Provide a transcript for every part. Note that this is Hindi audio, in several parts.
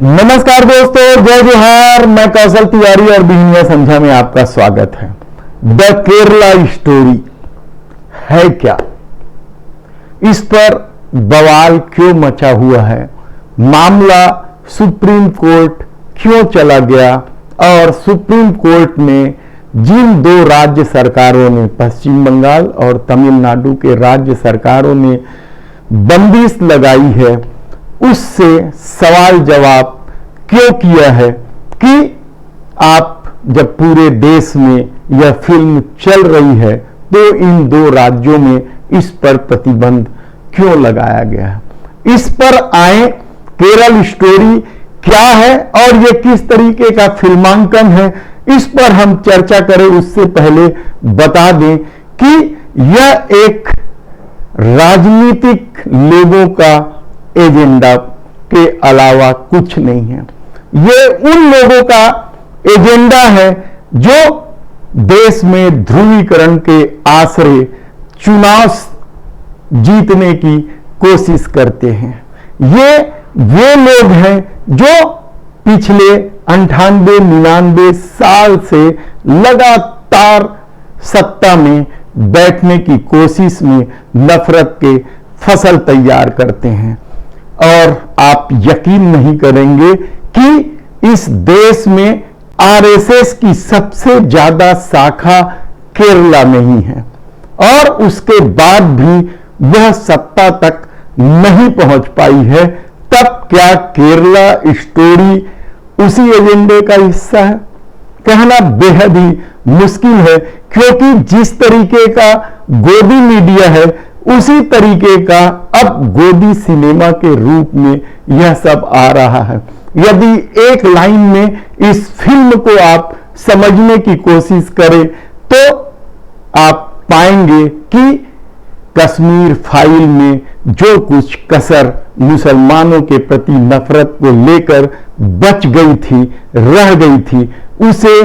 नमस्कार दोस्तों, जय जोहार। मैं कौशल तिवारी और बिहनिया संध्या में आपका स्वागत है। द केरला स्टोरी है क्या? इस पर बवाल क्यों मचा हुआ है? मामला सुप्रीम कोर्ट क्यों चला गया? और सुप्रीम कोर्ट ने जिन दो राज्य सरकारों ने, पश्चिम बंगाल और तमिलनाडु के राज्य सरकारों ने बंदिश लगाई है, उससे सवाल जवाब क्यों किया है कि आप जब पूरे देश में यह फिल्म चल रही है तो इन दो राज्यों में इस पर प्रतिबंध क्यों लगाया गया है। इस पर आए, केरल स्टोरी क्या है और यह किस तरीके का फिल्मांकन है, इस पर हम चर्चा करें। उससे पहले बता दें कि यह एक राजनीतिक लोगों का एजेंडा के अलावा कुछ नहीं है। ये उन लोगों का एजेंडा है जो देश में ध्रुवीकरण के आश्रय चुनाव जीतने की कोशिश करते हैं। ये वे लोग हैं जो पिछले 98-99 साल से लगातार सत्ता में बैठने की कोशिश में नफरत के फसल तैयार करते हैं। और आप यकीन नहीं करेंगे कि इस देश में आरएसएस की सबसे ज्यादा शाखा केरला में ही है और उसके बाद भी वह सत्ता तक नहीं पहुंच पाई है। तब क्या केरला स्टोरी उसी एजेंडे का हिस्सा है? कहना बेहद ही मुश्किल है, क्योंकि जिस तरीके का गोदी मीडिया है उसी तरीके का अब गोदी सिनेमा के रूप में यह सब आ रहा है। यदि एक लाइन में इस फिल्म को आप समझने की कोशिश करें तो आप पाएंगे कि कश्मीर फाइल में जो कुछ कसर मुसलमानों के प्रति नफरत को लेकर बच गई थी, रह गई थी, उसे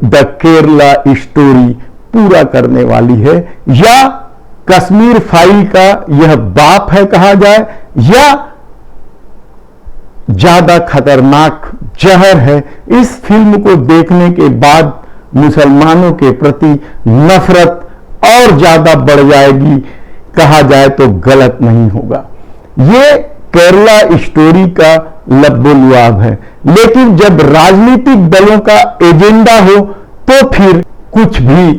द केरला स्टोरी पूरा करने वाली है। या कश्मीर फाइल का यह बाप है कहा जाए, या ज्यादा खतरनाक जहर है। इस फिल्म को देखने के बाद मुसलमानों के प्रति नफरत और ज्यादा बढ़ जाएगी, कहा जाए तो गलत नहीं होगा। ये केरला स्टोरी का लब्बो-लुआब है। लेकिन जब राजनीतिक दलों का एजेंडा हो तो फिर कुछ भी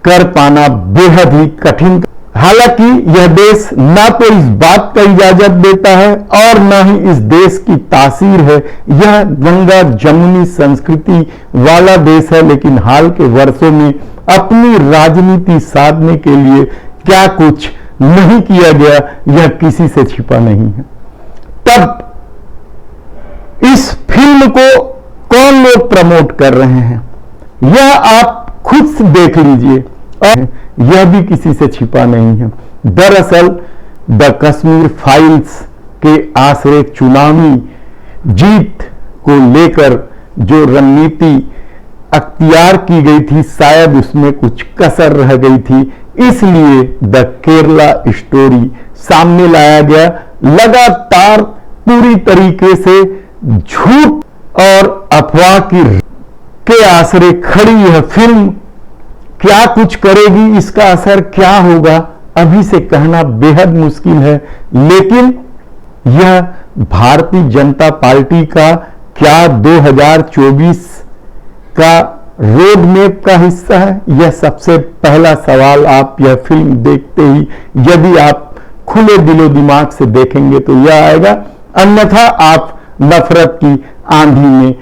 कर पाना बेहद ही कठिन। हालांकि यह देश ना तो इस बात का इजाजत देता है और ना ही इस देश की तासीर है। यह गंगा जमुनी संस्कृति वाला देश है, लेकिन हाल के वर्षों में अपनी राजनीति साधने के लिए क्या कुछ नहीं किया गया, यह किसी से छिपा नहीं है। तब इस फिल्म को कौन लोग प्रमोट कर रहे हैं, यह आप खुद से देख लीजिए और यह भी किसी से छिपा नहीं है। दरअसल द कश्मीर फाइल्स के आश्रय चुनावी जीत को लेकर जो रणनीति अख्तियार की गई थी, शायद उसमें कुछ कसर रह गई थी, इसलिए द केरला स्टोरी सामने लाया गया। लगातार पूरी तरीके से झूठ और अफवाह के आश्रय खड़ी यह फिल्म क्या कुछ करेगी, इसका असर क्या होगा, अभी से कहना बेहद मुश्किल है। लेकिन यह भारतीय जनता पार्टी का क्या 2024 का रोड मैप का हिस्सा है? यह सबसे पहला सवाल आप यह फिल्म देखते ही, यदि आप खुले दिलो दिमाग से देखेंगे तो यह आएगा, अन्यथा आप नफरत की आंधी में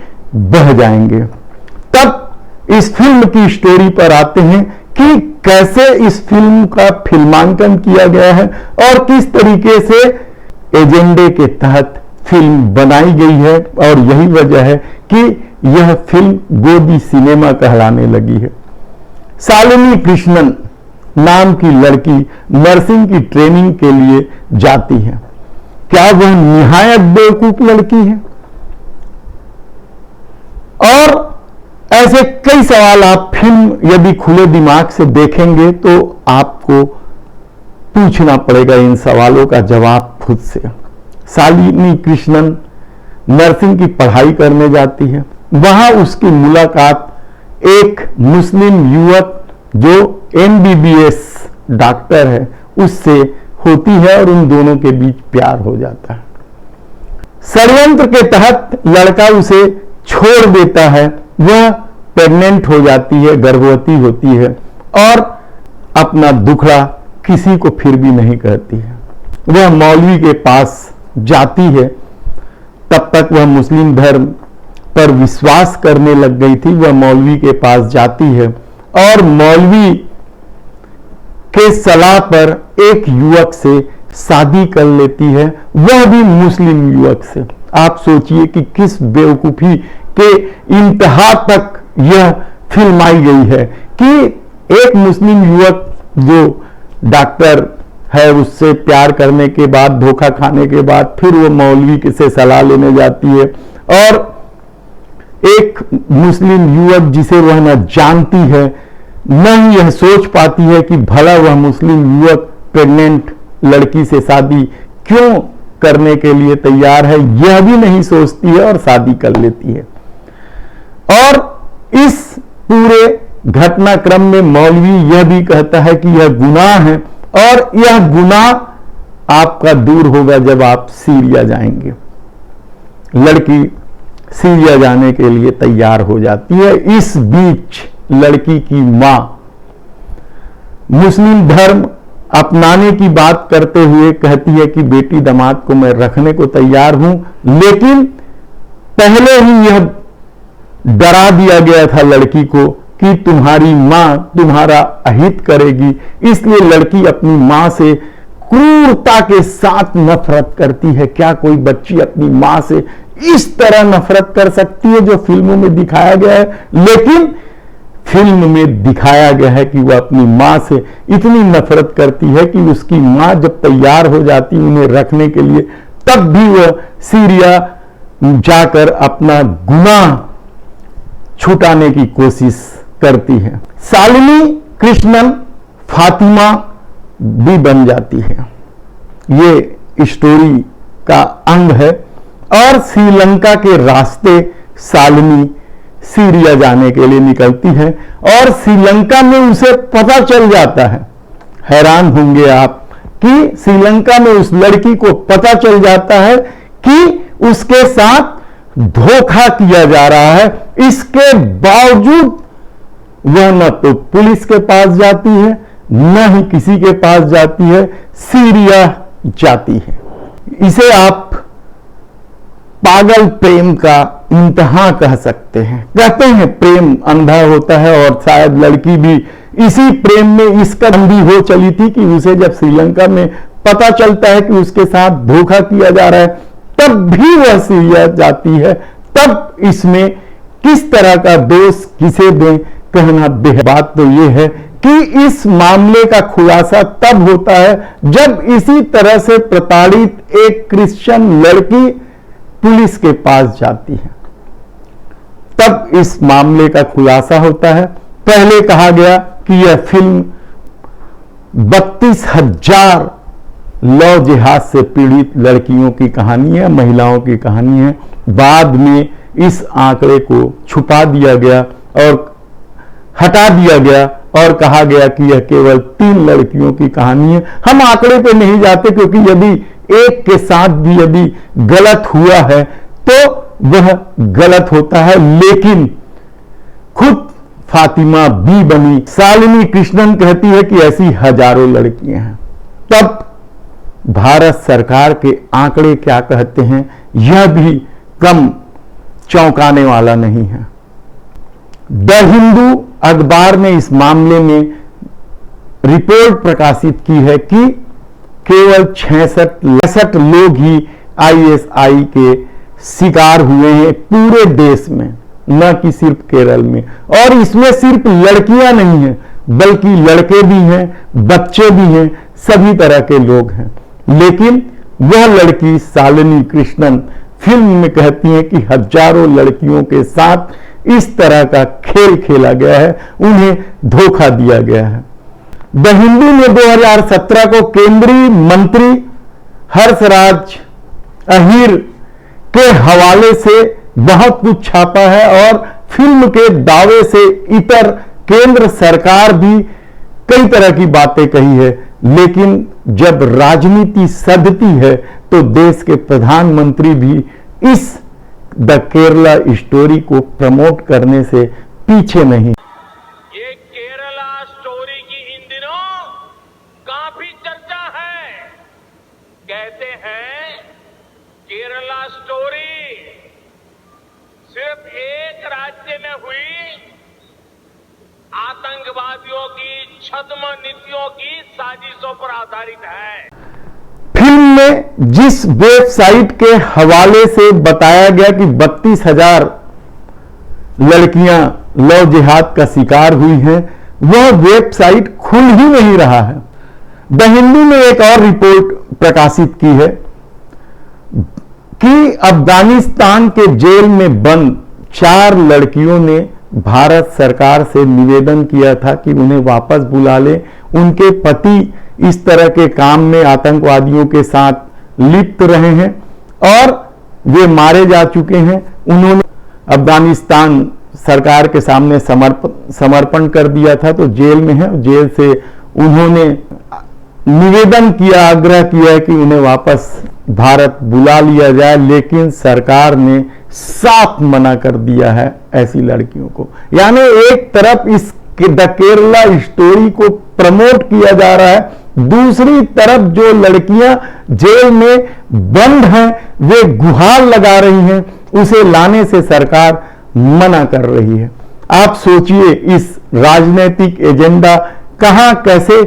बह जाएंगे। तब इस फिल्म की स्टोरी पर आते हैं कि कैसे इस फिल्म का फिल्मांकन किया गया है और किस तरीके से एजेंडे के तहत फिल्म बनाई गई है। और यही वजह है कि यह फिल्म गोदी सिनेमा कहलाने लगी है। शालिनी कृष्णन नाम की लड़की नर्सिंग की ट्रेनिंग के लिए जाती है। क्या वह निहायत बेवकूफ लड़की है? और ऐसे कई सवाल आप फिल्म यदि खुले दिमाग से देखेंगे तो आपको पूछना पड़ेगा इन सवालों का जवाब खुद से। शालिनी कृष्णन नर्सिंग की पढ़ाई करने जाती है। वहां उसकी मुलाकात एक मुस्लिम युवक जो MBBS डॉक्टर है उससे होती है और उन दोनों के बीच प्यार हो जाता है। षड्यंत्र के तहत लड़का उसे छोड़ देता है, वह प्रेग्नेंट हो जाती है, गर्भवती होती है और अपना दुखड़ा किसी को फिर भी नहीं कहती है। वह मौलवी के पास जाती है, तब तक वह मुस्लिम धर्म पर विश्वास करने लग गई थी। वह मौलवी के पास जाती है और मौलवी के सलाह पर एक युवक से शादी कर लेती है, वह भी मुस्लिम युवक से। आप सोचिए कि किस बेवकूफी के इंतहा तक यह फिल्म आई गई है कि एक मुस्लिम युवक जो डॉक्टर है उससे प्यार करने के बाद, धोखा खाने के बाद फिर वो मौलवी से सलाह लेने जाती है और एक मुस्लिम युवक जिसे वह न जानती है न ही यह सोच पाती है कि भला वह मुस्लिम युवक प्रेग्नेंट लड़की से शादी क्यों करने के लिए तैयार है, यह भी नहीं सोचती है और शादी कर लेती है। और इस पूरे घटनाक्रम में मौलवी यह भी कहता है कि यह गुनाह है और यह गुनाह आपका दूर होगा जब आप सीरिया जाएंगे। लड़की सीरिया जाने के लिए तैयार हो जाती है। इस बीच लड़की की मां मुस्लिम धर्म अपनाने की बात करते हुए कहती है कि बेटी दामाद को मैं रखने को तैयार हूं, लेकिन पहले ही यह डरा दिया गया था लड़की को कि तुम्हारी मां तुम्हारा अहित करेगी, इसलिए लड़की अपनी मां से क्रूरता के साथ नफरत करती है। क्या कोई बच्ची अपनी मां से इस तरह नफरत कर सकती है जो फिल्मों में दिखाया गया है? लेकिन फिल्म में दिखाया गया है कि वह अपनी मां से इतनी नफरत करती है कि उसकी मां जब तैयार हो जाती उन्हें रखने के लिए, तब भी वह सीरिया जाकर अपना गुनाह छुटाने की कोशिश करती है। शालिनी कृष्णन फातिमा भी बन जाती है। ये स्टोरी का अंग है और श्रीलंका के रास्ते शालिनी सीरिया जाने के लिए निकलती है और श्रीलंका में उसे पता चल जाता है। हैरान होंगे आप कि श्रीलंका में उस लड़की को पता चल जाता है कि उसके साथ धोखा किया जा रहा है। इसके बावजूद वह न तो पुलिस के पास जाती है न ही किसी के पास जाती है, सीरिया जाती है। इसे आप पागल प्रेम का इंतहा कह सकते हैं। कहते हैं प्रेम अंधा होता है और शायद लड़की भी इसी प्रेम में इस कदर अंधी हो चली थी कि उसे जब श्रीलंका में पता चलता है कि उसके साथ धोखा किया जा रहा है तब भी वह सीरिया जाती है। तब इसमें किस तरह का दोष किसे दें कहना बात तो यह है कि इस मामले का खुलासा तब होता है जब इसी तरह से प्रताड़ित एक क्रिश्चियन लड़की पुलिस के पास जाती है, तब इस मामले का खुलासा होता है। पहले कहा गया कि यह फिल्म 32,000 लौ जिहाद से पीड़ित लड़कियों की कहानी है, महिलाओं की कहानी है। बाद में इस आंकड़े को छुपा दिया गया और हटा दिया गया और कहा गया कि यह केवल 3 लड़कियों की कहानी है। हम आंकड़े पे नहीं जाते क्योंकि यदि एक के साथ भी यदि गलत हुआ है तो वह गलत होता है, लेकिन खुद फातिमा भी बनी। शालिनी कृष्णन कहती है कि ऐसी हजारों लड़कियां हैं। तब भारत सरकार के आंकड़े क्या कहते हैं यह भी कम चौंकाने वाला नहीं है। द हिंदू अखबार ने इस मामले में रिपोर्ट प्रकाशित की है कि केवल 66 लोग ही ISI के शिकार हुए हैं पूरे देश में, न कि सिर्फ केरल में। और इसमें सिर्फ लड़कियां नहीं हैं बल्कि लड़के भी हैं, बच्चे भी हैं, सभी तरह के लोग हैं। लेकिन वह लड़की शालिनी कृष्णन फिल्म में कहती है कि हजारों लड़कियों के साथ इस तरह का खेल खेला गया है, उन्हें धोखा दिया गया है। द हिंदू ने 2017 को केंद्रीय मंत्री हर्षराज अहीर के हवाले से बहुत कुछ छापा है और फिल्म के दावे से इतर केंद्र सरकार भी कई तरह की बातें कही है, लेकिन जब राजनीति सधती है तो देश के प्रधानमंत्री भी इस द केरला स्टोरी को प्रमोट करने से पीछे नहीं। ये केरला स्टोरी की इन दिनों काफी चर्चा है। कहते हैं केरला स्टोरी सिर्फ एक राज्य में हुई आतंकवादियों की छद्म नीतियों की साजिशों पर आधारित है। फिल्म में जिस वेबसाइट के हवाले से बताया गया कि 32,000 लड़कियां लव जिहाद का शिकार हुई हैं, वह वेबसाइट खुल ही नहीं रहा है। द हिंदू ने एक और रिपोर्ट प्रकाशित की है कि अफगानिस्तान के जेल में बंद 4 लड़कियों ने भारत सरकार से निवेदन किया था कि उन्हें वापस बुला ले। उनके पति इस तरह के काम में आतंकवादियों के साथ लिप्त रहे हैं और वे मारे जा चुके हैं। उन्होंने अफगानिस्तान सरकार के सामने समर्पण कर दिया था, तो जेल में है। जेल से उन्होंने निवेदन किया, आग्रह किया कि उन्हें वापस भारत बुला लिया जाए, लेकिन सरकार ने साफ मना कर दिया है ऐसी लड़कियों को। यानी एक तरफ इस द केरला स्टोरी को प्रमोट किया जा रहा है, दूसरी तरफ जो लड़कियां जेल में बंद हैं वे गुहार लगा रही हैं, उसे लाने से सरकार मना कर रही है। आप सोचिए इस राजनीतिक एजेंडा कहां कैसे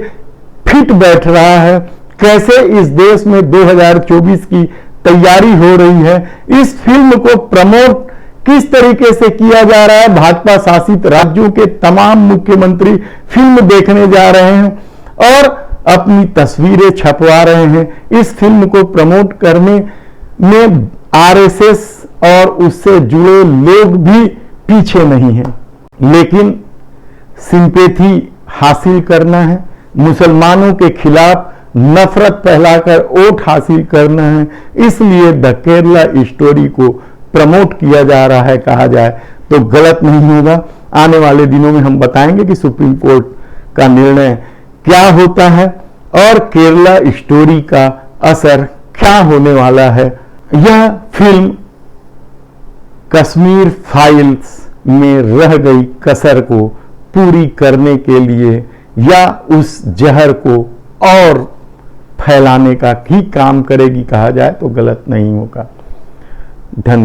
फिट बैठ रहा है, कैसे इस देश में 2024 की तैयारी हो रही है। इस फिल्म को प्रमोट किस तरीके से किया जा रहा है, भाजपा शासित राज्यों के तमाम मुख्यमंत्री फिल्म देखने जा रहे हैं और अपनी तस्वीरें छपवा रहे हैं। इस फिल्म को प्रमोट करने में आरएसएस और उससे जुड़े लोग भी पीछे नहीं हैं, लेकिन सिंपैथी हासिल करना है, मुसलमानों के खिलाफ नफरत फैलाकर वोट हासिल करना है, इसलिए द केरला स्टोरी को प्रमोट किया जा रहा है, कहा जाए तो गलत नहीं होगा। आने वाले दिनों में हम बताएंगे कि सुप्रीम कोर्ट का निर्णय क्या होता है और केरला स्टोरी का असर क्या होने वाला है। यह फिल्म कश्मीर फाइल्स में रह गई कसर को पूरी करने के लिए या उस जहर को और फैलाने का ही काम करेगी, कहा जाए तो गलत नहीं होगा। धन्यवाद।